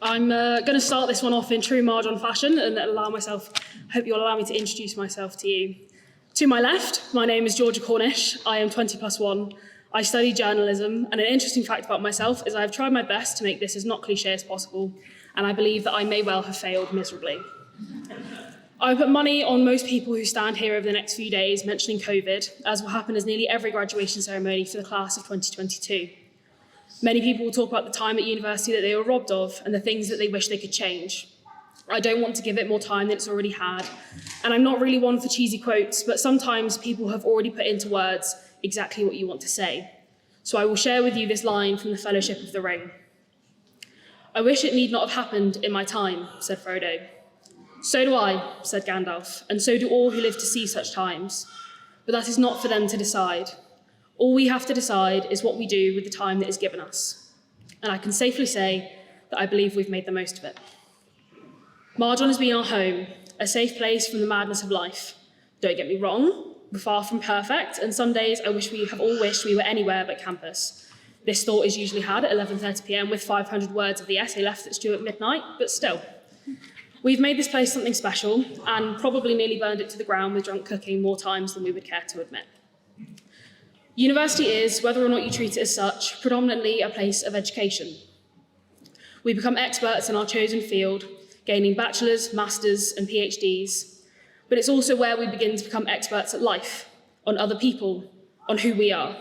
I'm going to start this one off in true Marjon fashion and hope you'll allow me to introduce myself to you. To my left, my name is Georgia Cornish. I am 20+1. I study journalism, and an interesting fact about myself is I have tried my best to make this as not cliché as possible, and I believe that I may well have failed miserably. I put money on most people who stand here over the next few days mentioning COVID, as will happen as nearly every graduation ceremony for the class of 2022. Many people will talk about the time at university that they were robbed of and the things that they wish they could change. I don't want to give it more time than it's already had, and I'm not really one for cheesy quotes, but sometimes people have already put into words exactly what you want to say. So I will share with you this line from the Fellowship of the Ring. "I wish it need not have happened in my time," said Frodo. "So do I," said Gandalf, "and so do all who live to see such times. But that is not for them to decide. All we have to decide is what we do with the time that is given us. And I can safely say that I believe we've made the most of it. Marjon has been our home, a safe place from the madness of life. Don't get me wrong, we're far from perfect, and some days I wish we have all wished we were anywhere but campus. This thought is usually had at 11:30 p.m. with 500 words of the essay left that's due at midnight, but still. We've made this place something special and probably nearly burned it to the ground with drunk cooking more times than we would care to admit. University is, whether or not you treat it as such, predominantly a place of education. We become experts in our chosen field, gaining bachelor's, master's, and PhDs, but it's also where we begin to become experts at life, on other people, on who we are.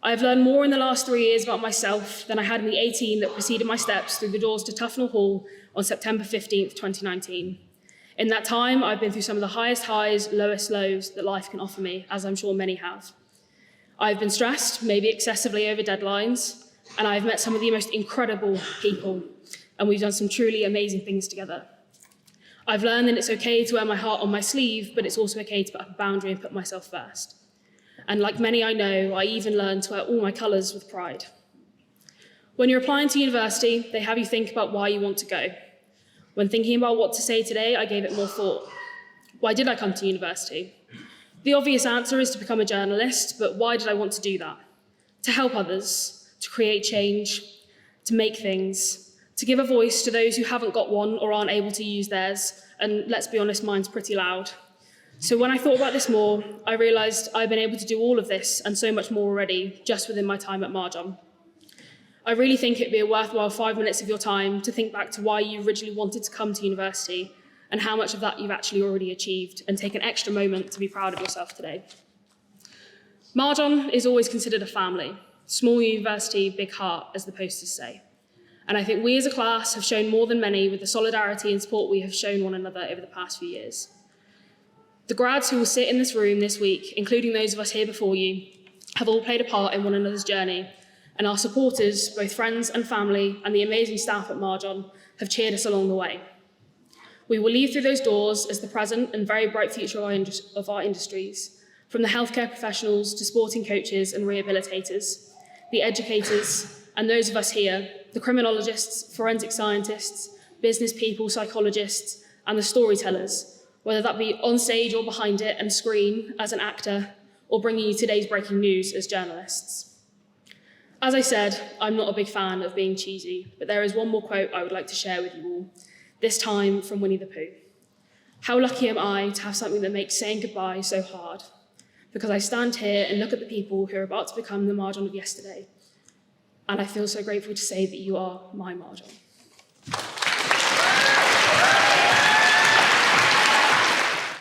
I've learned more in the last 3 years about myself than I had in the 18 that preceded my steps through the doors to Tufnell Hall on September 15th, 2019. In that time, I've been through some of the highest highs, lowest lows that life can offer me, as I'm sure many have. I've been stressed, maybe excessively over deadlines, and I've met some of the most incredible people, and we've done some truly amazing things together. I've learned that it's okay to wear my heart on my sleeve, but it's also okay to put up a boundary and put myself first. And like many I know, I even learned to wear all my colours with pride. When you're applying to university, they have you think about why you want to go. When thinking about what to say today, I gave it more thought. Why did I come to university? The obvious answer is to become a journalist, but why did I want to do that? To help others, to create change, to make things, to give a voice to those who haven't got one or aren't able to use theirs, and let's be honest, mine's pretty loud. So when I thought about this more, I realised I've been able to do all of this and so much more already, just within my time at Marjon. I really think it'd be a worthwhile 5 minutes of your time to think back to why you originally wanted to come to university and how much of that you've actually already achieved, and take an extra moment to be proud of yourself today. Marjon is always considered a family, small university, big heart, as the posters say. And I think we as a class have shown more than many with the solidarity and support we have shown one another over the past few years. The grads who will sit in this room this week, including those of us here before you, have all played a part in one another's journey, and our supporters, both friends and family, and the amazing staff at Marjon have cheered us along the way. We will leave through those doors as the present and very bright future of our industries, from the healthcare professionals to sporting coaches and rehabilitators, the educators, and those of us here, the criminologists, forensic scientists, business people, psychologists, and the storytellers, whether that be on stage or behind it and screen as an actor, or bringing you today's breaking news as journalists. As I said, I'm not a big fan of being cheesy, but there is one more quote I would like to share with you all, this time from Winnie the Pooh. How lucky am I to have something that makes saying goodbye so hard? Because I stand here and look at the people who are about to become the Marjon of yesterday, and I feel so grateful to say that you are my Marjon.